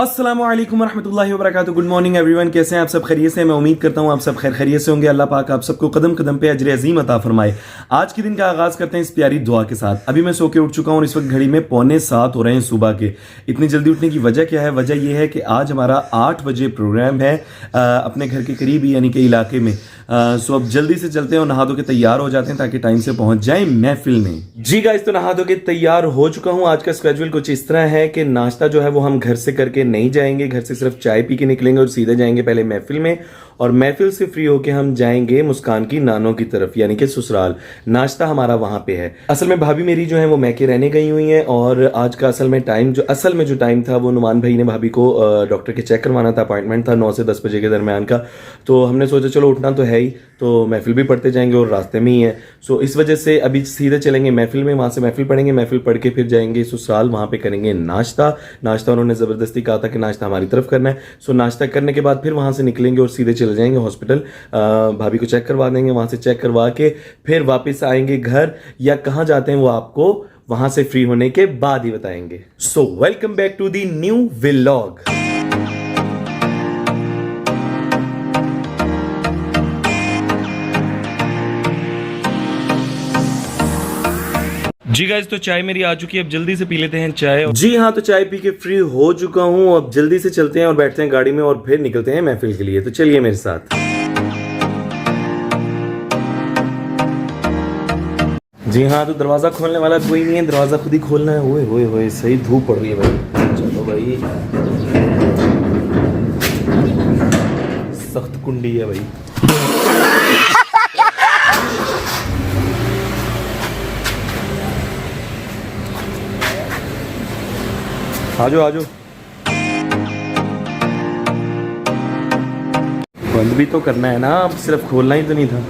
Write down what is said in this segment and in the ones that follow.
अस्सलामु अलैकुम वरहमतुल्लाहि वबरकातुहू। गुड मॉर्निंग एवरीवन, कैसे हैं आप सब? खैरियत से? मैं उम्मीद करता हूं आप सब खैर खैरियत से होंगे। अल्लाह पाक आप सबको कदम कदम पे अजर अजीम अता फरमाए। आज के दिन का आगाज करते हैं इस प्यारी दुआ के साथ। अभी मैं सो के उठ चुका हूं और इस वक्त घड़ी में 6:45 हो रहे हैं सुबह के। इतनी जल्दी उठने की वजह क्या है? वजह यह है कि आज हमारा 8 बजे प्रोग्राम है अपने घर के करीब यानी कि इलाके में। सो अब जल्दी से चलते हैं और नहा धो के तैयार हो जाते हैं ताकि टाइम से पहुंच जाए महफिल में। जी गाइस, तो नहा धो के तैयार हो चुका हूं। आज का स्केड्यूल कुछ इस तरह है कि नाश्ता जो है वो हम घर से करके नहीं जाएंगे, घर से सिर्फ चाय पी के निकलेंगे और सीधे जाएंगे पहले महफिल में, और महफिल से फ्री होके हम जाएंगे मुस्कान की नानों की तरफ यानी कि ससुराल। नाश्ता हमारा वहां पे है। असल में भाभी मेरी जो है वो मैके रहने गई हुई हैं और आज का असल में जो टाइम था वो नुमान भाई ने भाभी को डॉक्टर के चेक करवाना था। अपॉइंटमेंट था 9 से 10 बजे के दरमियान का। तो हमने सोचा चलो उठना तो है ही, तो महफिल भी पढ़ते जाएंगे और रास्ते में ही है। सो इस वजह से अभी सीधे चलेंगे महफिल में, वहां से महफिल पढ़ेंगे, महफिल पढ़ के फिर जाएंगे ससुराल, वहां पे करेंगे नाश्ता। उन्होंने जबरदस्ती कहा था कि नाश्ता हमारी तरफ करना है। सो नाश्ता करने के बाद फिर वहां से निकलेंगे और सीधे चले जाएंगे हॉस्पिटल। भाभी को चेक करवा देंगे, वहां से चेक करवा के फिर वापस आएंगे घर, या कहां जाते हैं वो आपको वहां से फ्री होने के बाद ही बताएंगे। So welcome back to the new vlog. जी गाइस, तो चाय मेरी आ चुकी है, अब जल्दी से पी लेते हैं चाय। जी हाँ, तो चाय पी के फ्री हो चुका हूँ। अब जल्दी से चलते हैं और बैठते हैं गाड़ी में और फिर निकलते हैं महफिल के लिए। तो चलिए मेरे साथ। जी हाँ, तो दरवाजा खोलने वाला कोई नहीं है, दरवाजा खुद ही खोलना है। ओए होए होए, सही धूप पड़ रही है भाई। चलो भाई, सख्त कुंडी है भाई। आजो आजो, बंद भी तो करना है ना, अब सिर्फ खोलना ही तो नहीं था।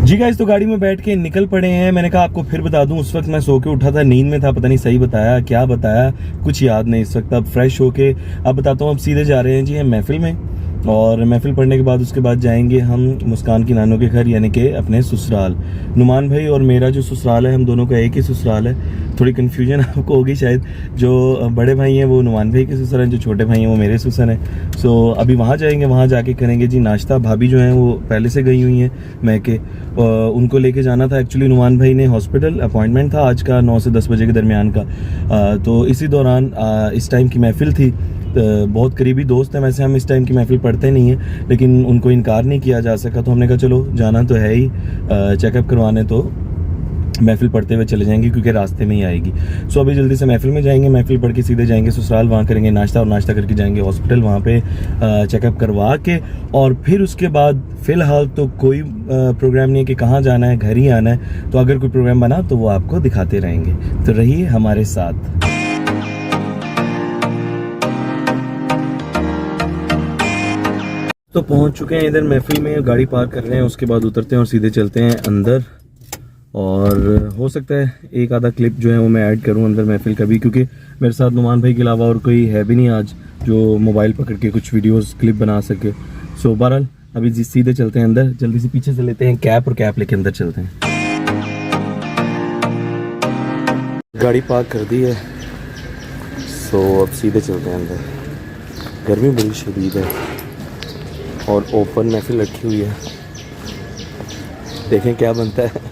जी गाइस, तो गाड़ी में बैठ के निकल पड़े हैं। मैंने कहा आपको फिर बता दूं, उस वक्त मैं सो के उठा था, नींद में था, पता नहीं सही बताया क्या बताया, कुछ याद नहीं इस वक्त। अब फ्रेश होके अब बताता हूँ। अब सीधे जा रहे हैं जी हम महफिल में, और महफिल पढ़ने के बाद उसके बाद जाएंगे हम मुस्कान की नानों के घर यानी कि अपने ससुराल। नुमान भाई और मेरा जो ससुराल है, हम दोनों का एक ही ससुराल है। थोड़ी कन्फ्यूजन आपको होगी शायद, जो बड़े भाई हैं वो नुमान भाई के ससुर हैं, जो छोटे भाई हैं वो मेरे ससुर हैं। सो अभी वहाँ जाएंगे, वहाँ जाके करेंगे जी नाश्ता। भाभी जो हैं वो पहले से गई हुई हैं मैके, उनको लेके जाना था। एक्चुअली नुमान भाई ने हॉस्पिटल अपॉइंटमेंट था आज का 9 से 10 बजे के दरमियान का। तो इसी दौरान इस टाइम की महफिल थी। बहुत करीबी दोस्त हैं, वैसे हम इस टाइम की महफिल पढ़ते नहीं हैं, लेकिन उनको इनकार नहीं किया जा सका। तो हमने कहा चलो जाना तो है ही, चेकअप करवाने, तो महफिल पढ़ते हुए चले जाएंगे क्योंकि रास्ते में ही आएगी। सो अभी जल्दी से महफिल में जाएंगे, महफिल पढ़ के सीधे जाएंगे ससुराल, वहाँ करेंगे नाश्ता, और नाश्ता करके जाएंगे हॉस्पिटल, वहाँ पे चेकअप करवा के, और फिर उसके बाद फ़िलहाल तो कोई प्रोग्राम नहीं है कि कहाँ जाना है, घर ही आना है। तो अगर कोई प्रोग्राम बना तो वो आपको दिखाते रहेंगे, तो रहिए हमारे साथ। तो पहुँच चुके हैं इधर महफिल में, गाड़ी पार्क कर रहे हैं, उसके बाद उतरते हैं और सीधे चलते हैं अंदर। और हो सकता है एक आधा क्लिप जो है वो मैं ऐड करूं अंदर महफिल का भी, क्योंकि मेरे साथ नुमान भाई के अलावा और कोई है भी नहीं आज जो मोबाइल पकड़ के कुछ वीडियोस क्लिप बना सके। सो बहरहाल अभी सीधे चलते हैं अंदर, जल्दी से पीछे से लेते हैं कैप और कैप लेके अंदर चलते हैं। गाड़ी पार्क कर दी है, सो अब सीधे चलते हैं अंदर। गर्मी बड़ी शदीद है और ओपन महफिल रखी हुई है, देखें क्या बनता है।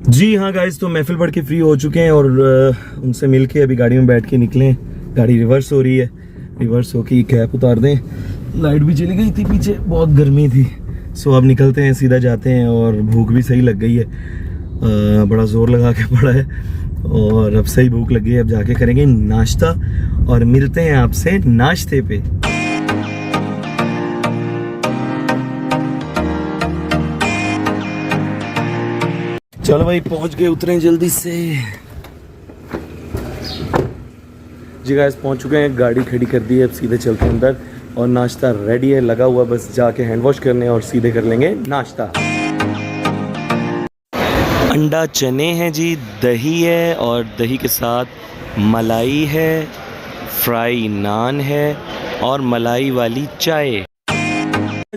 जी हाँ गाइस, तो महफिल पढ़ के फ्री हो चुके हैं और उनसे मिल के अभी गाड़ी में बैठ के निकले। गाड़ी रिवर्स हो रही है, रिवर्स होके कैप उतार दें। लाइट भी चली गई थी पीछे, बहुत गर्मी थी। सो अब निकलते हैं, सीधा जाते हैं, और भूख भी सही लग गई है, बड़ा जोर लगा के पड़ा है और अब सही भूख लगी है। अब जाके करेंगे नाश्ता और मिलते हैं आपसे नाश्ते पे। चलो भाई पहुंच गए, उतरें जल्दी से। जी गाइस पहुंच चुके हैं, गाड़ी खड़ी कर दी है, अब सीधे चलते हैं अंदर और नाश्ता रेडी है, लगा हुआ, बस जाके हैंड वॉश करने और सीधे कर लेंगे नाश्ता। अंडा चने हैं जी, दही है और दही के साथ मलाई है, फ्राई नान है और मलाई वाली चाय।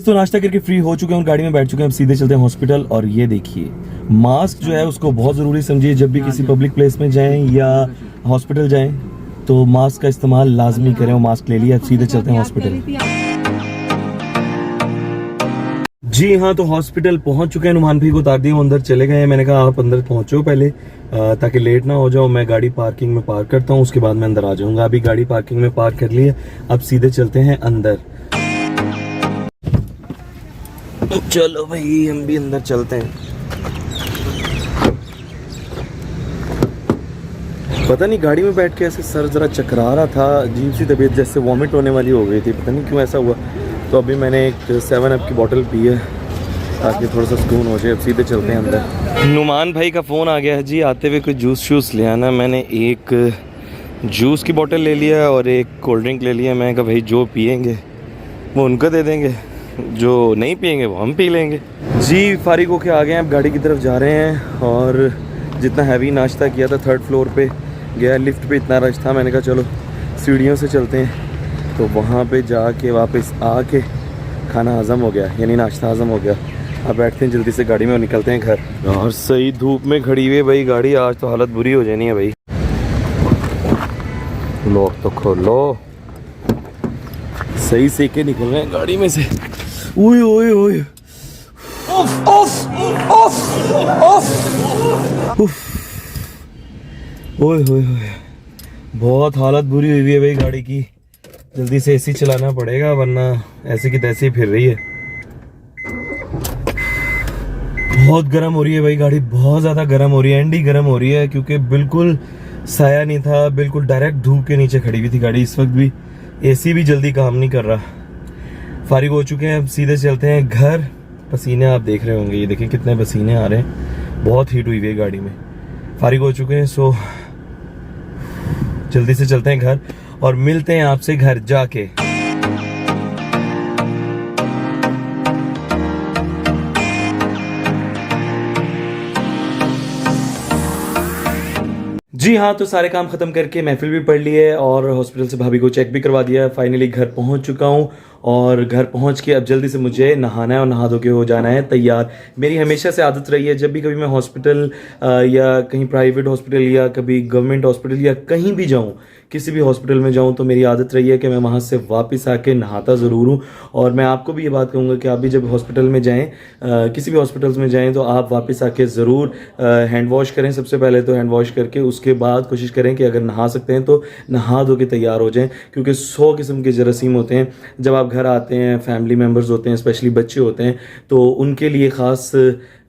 तो नाश्ता करके फ्री हो चुके हैं और गाड़ी में बैठ चुके हैं, अब सीधे चलते हैं हॉस्पिटल। और ये देखिए मास्क जो है उसको बहुत ज़रूरी समझिए, जब भी किसी पब्लिक प्लेस में जाएं या हॉस्पिटल जाएं तो मास्क का इस्तेमाल लाजमी करें। और मास्क ले लिया, अब सीधे चलते हैं हॉस्पिटल। जी हाँ, तो हॉस्पिटल पहुंच चुके हैं, नुमान भाई को उतार दिया, वो अंदर चले गए हैं। मैंने कहा आप अंदर पहुंचो पहले ताकि लेट ना हो जाओ, मैं गाड़ी पार्किंग में पार्क करता हूँ, उसके बाद मैं अंदर आ जाऊंगा। अभी गाड़ी पार्किंग में पार्क कर ली है, अब सीधे चलते हैं अंदर। चलो भाई हम भी अंदर चलते हैं। पता नहीं गाड़ी में बैठ के ऐसे सर जरा चकरा रहा था, अजीब सी तबीयत जैसे वॉमिट होने वाली हो गई थी, पता नहीं क्यों ऐसा हुआ। तो अभी मैंने एक 7 अप की बोतल पी है ताकि थोड़ा सा सुकून हो जाए। अब सीधे चलते हैं अंदर। नुमान भाई का फ़ोन आ गया है जी, आते हुए कोई जूस शूस ले आना। मैंने एक जूस की बोतल ले लिया और एक कोल्ड ड्रिंक ले लिया। मैं कहा भाई जो पियेंगे वो उनको दे देंगे, जो नहीं पियेंगे वो हम पी लेंगे। जी फारिग होके आ गए हैं, अब गाड़ी की तरफ जा रहे हैं। और जितना हैवी नाश्ता किया था 3rd फ्लोर पे गया, लिफ्ट पे इतना रश था, मैंने कहा चलो सीढ़ियों से चलते हैं। तो वहाँ पे जाके वापस आके खाना हज़म हो गया, यानी नाश्ता हज़म हो गया। अब बैठते हैं जल्दी से गाड़ी में और निकलते हैं घर। और सही धूप में खड़ी हुई है भाई गाड़ी, आज तो हालत बुरी हो जानी है भाई। लॉक तो खोलो, सही सेके निकल रहे हैं गाड़ी में से। ओए ओए ओए, ऑफ ऑफ ऑफ ऑफ, ओए ओए ओए, बहुत हालत बुरी हुई है भाई गाड़ी की। जल्दी से एसी चलाना पड़ेगा वरना ऐसे की तैसे ही फिर रही है। बहुत गर्म हो रही है भाई गाड़ी, बहुत ज़्यादा गर्म हो रही है, एंडी गर्म हो रही है, क्योंकि बिल्कुल साया नहीं था, बिल्कुल डायरेक्ट धूप के नीचे खड़ी हुई थी गाड़ी। इस वक्त भी एसी भी जल्दी काम नहीं कर रहा। फारिग हो चुके हैं, अब सीधे चलते हैं घर। पसीने आप देख रहे होंगे, ये देखिए कितने पसीने आ रहे हैं, बहुत हीट हुई है गाड़ी में। फारिग हो चुके हैं, सो जल्दी से चलते हैं घर और मिलते हैं आपसे घर जाके। जी हाँ, तो सारे काम खत्म करके महफिल भी पढ़ ली है और हॉस्पिटल से भाभी को चेक भी करवा दिया है। फाइनली घर पहुंच चुका हूँ और घर पहुंच के अब जल्दी से मुझे नहाना है और नहा धो के हो जाना है तैयार। मेरी हमेशा से आदत रही है, जब भी कभी मैं हॉस्पिटल या कहीं प्राइवेट हॉस्पिटल या कभी गवर्नमेंट हॉस्पिटल या कहीं भी जाऊँ, किसी भी हॉस्पिटल में जाऊँ, तो मेरी आदत रही है कि मैं वहाँ से वापस आके नहाता ज़रूर हूँ। और मैं आपको भी ये बात कहूँगा कि आप भी जब हॉस्पिटल में जाएँ, किसी भी हॉस्पिटल्स में जाएँ, तो आप वापस आके ज़रूर हैंड वॉश करें। सबसे पहले तो हैंड वॉश करके उसके बाद कोशिश करें कि अगर नहा सकते हैं तो नहा धो के तैयार हो जाएं, क्योंकि 100 किस्म के जरासीम होते हैं। जब आप घर आते हैं, फैमिली मेम्बर्स होते हैं, स्पेशली बच्चे होते हैं, तो उनके लिए ख़ास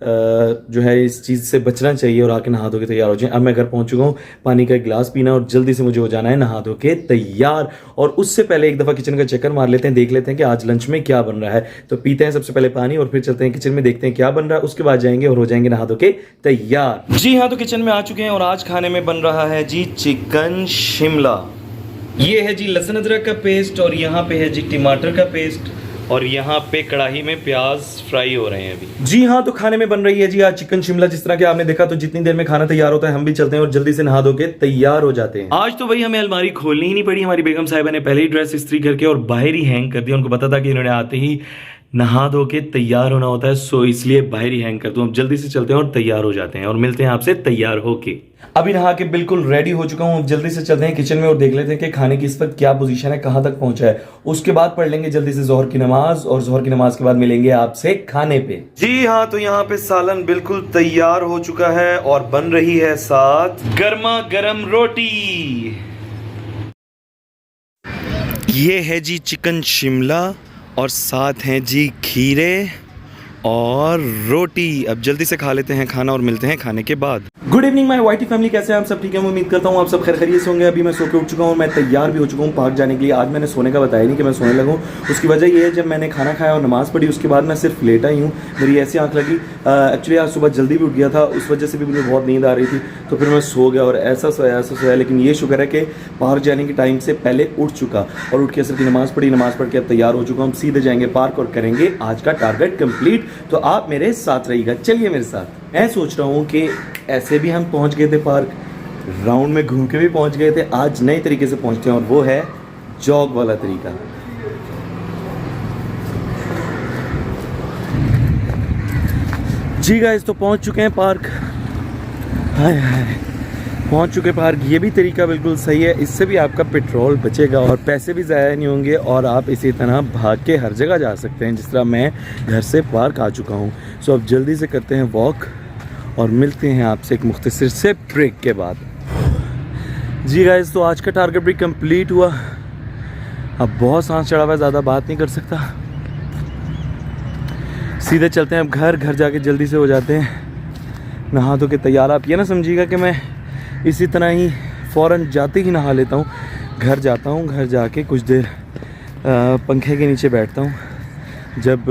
जो है इस चीज़ से बचना चाहिए और आके नहा धो के तैयार हो जाएं। अब मैं घर पहुंच चुका हूं, पानी का एक गिलास पीना और जल्दी से मुझे हो जाना है नहा धो के तैयार। और उससे पहले एक दफ़ा किचन का चक्कर मार लेते हैं, देख लेते हैं कि आज लंच में क्या बन रहा है। तो पीते हैं सबसे पहले पानी और फिर चलते हैं किचन में, देखते हैं क्या बन रहा है, उसके बाद जाएंगे और हो जाएंगे नहा धो के तैयार। जी हाँ, तो किचन में आ चुके हैं और आज खाने में बन रहा है जी चिकन शिमला। ये है जी लहसुन अदरक का पेस्ट और यहाँ पे है जी टमाटर का पेस्ट और यहाँ पे कढ़ाई में प्याज फ्राई हो रहे हैं अभी। जी हाँ, तो खाने में बन रही है जी आज चिकन शिमला। जिस तरह के आपने देखा, तो जितनी देर में खाना तैयार होता है हम भी चलते हैं और जल्दी से नहा धो के तैयार हो जाते हैं। आज तो भाई हमें अलमारी खोलनी ही नहीं पड़ी, हमारी बेगम साहिबा ने पहले ही ड्रेस इस्त्री करके और बाहर ही हैंग कर दिया। उनको पता था कि इन्होंने आते ही नहा धो के तैयार होना होता है, सो इसलिए बाहर ही हैंग कर दूं। अब जल्दी से चलते हैं और तैयार हो जाते हैं और मिलते हैं आपसे तैयार होके। अभी नहा के बिल्कुल रेडी हो चुका हूं, अब जल्दी से चलते हैं किचन में और देख लेते हैं कि खाने की इस वक्त क्या पोजीशन है, कहां तक पहुंचा है। उसके बाद पढ़ लेंगे जल्दी से जोहर की नमाज और जोहर की नमाज के बाद मिलेंगे आपसे खाने पे। जी हाँ, तो यहाँ पे सालन बिल्कुल तैयार हो चुका है और बन रही है साथ गर्मा गर्म रोटी। ये है जी चिकन शिमला और साथ हैं जी खीरे और रोटी। अब जल्दी से खा लेते हैं खाना और मिलते हैं खाने के बाद। गुड इवनिंग माय वाइटी फैमिली, कैसे हैं आप सब? ठीक है, मैं उम्मीद करता हूँ आप सब खैर खैरियत से होंगे। अभी मैं सो के उठ चुका हूँ, मैं तैयार भी हो चुका हूँ पार्क जाने के लिए। आज मैंने सोने का बताया नहीं कि मैं सोने लगा हूँ। उसकी वजह ये है, जब मैंने खाना खाया और नमाज़ पढ़ी उसके बाद मैं सिर्फ लेटा ही हूँ। मेरी ऐसी आँख लगी, एक्चुअली आज सुबह जल्दी भी उठ गया था, उस वजह से भी मुझे बहुत नींद आ रही थी, तो फिर मैं सो गया और ऐसा सोया। लेकिन ये शुक्र है कि पार्क जाने के टाइम से पहले उठ चुका और उठ के असर की नमाज़ पढ़ी, नमाज़ पढ़ के अब तैयार हो चुका हूँ। हम सीधे जाएंगे पार्क और करेंगे आज का टारगेट कंप्लीट। तो आप मेरे साथ रहिएगा, चलिए मेरे साथ। मैं सोच रहा हूँ कि ऐसे भी हम पहुँच गए थे पार्क, राउंड में घूम के भी पहुँच गए थे, आज नए तरीके से पहुँचते हैं और वो है जॉग वाला तरीका। जी गाइस, तो पहुँच चुके हैं पार्क। हाय पहुँच चुके पार्क। ये भी तरीका बिल्कुल सही है, इससे भी आपका पेट्रोल बचेगा और पैसे भी ज़ाया नहीं होंगे और आप इसी तरह भाग के हर जगह जा सकते हैं, जिस तरह मैं घर से पार्क आ चुका हूँ। सो अब जल्दी से करते हैं वॉक और मिलते हैं आपसे एक मुख्तसर से ब्रेक के बाद। जी गाइस, तो आज का टारगेट भी कंप्लीट हुआ। अब बहुत सांस चढ़ा हुआ है, ज़्यादा बात नहीं कर सकता। सीधे चलते हैं अब घर जाके जल्दी से हो जाते हैं नहा धो के तैयार। आप ये ना समझिएगा कि मैं इसी तरह ही फ़ौरन जाते ही नहा लेता हूँ। घर जाता हूँ, घर जाके कुछ देर पंखे के नीचे बैठता हूँ। जब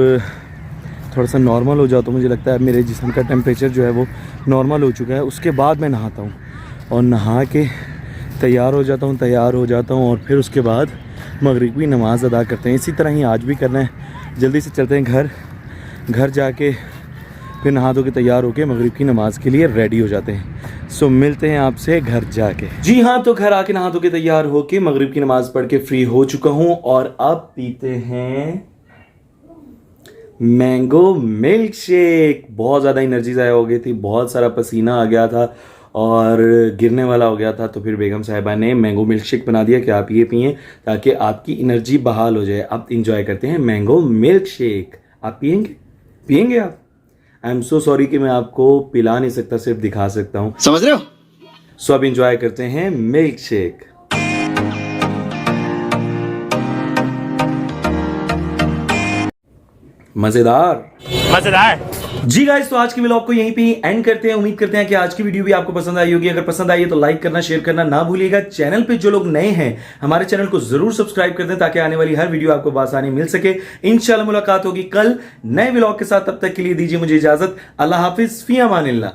थोड़ा सा नॉर्मल हो जाता हूँ, मुझे लगता है मेरे जिस्म का टेम्परेचर जो है वो नॉर्मल हो चुका है, उसके बाद मैं नहाता हूँ और नहा के तैयार हो जाता हूँ और फिर उसके बाद मगरिब की नमाज़ अदा करते हैं। इसी तरह ही आज भी करना है। जल्दी से चलते हैं घर जाके फिर नहा धो के तैयार होके मगरिब की नमाज़ के लिए रेडी हो जाते हैं। सो मिलते हैं आपसे घर जाके। जी हाँ, तो घर आके नहा धो के तैयार होके मगरिब की नमाज़ पढ़ के फ्री हो चुका हूँ और अब पीते हैं मैंगो मिल्क शेक। बहुत ज़्यादा एनर्जी ज़ाया हो गई थी, बहुत सारा पसीना आ गया था और गिरने वाला हो गया था, तो फिर बेगम साहिबा ने मैंगो मिल्क शेक बना दिया कि आप ये पिएं ताकि आपकी एनर्जी बहाल हो जाए। अब इंजॉय करते हैं मैंगो मिल्क शेक। आप पिएंगे आप? आई एम सो सॉरी कि मैं आपको पिला नहीं सकता, सिर्फ दिखा सकता हूँ, समझ रहे हो? सो अब इंजॉय करते हैं मिल्क शेक। मजेदार। जी गाइस, तो आज की व्लॉग को यहीं पे ही एंड करते हैं। उम्मीद करते हैं कि आज की वीडियो भी आपको पसंद आई होगी। अगर पसंद आई है तो लाइक करना, शेयर करना ना भूलिएगा। चैनल पे जो लोग नए हैं हमारे चैनल को जरूर सब्सक्राइब कर दें ताकि आने वाली हर वीडियो आपको बआसानी मिल सके। इंशाल्लाह मुलाकात होगी कल नए व्लॉग के साथ। तब तक के लिए दीजिए मुझे इजाजत। अल्लाह हाफिज, फी अमानिल्लाह।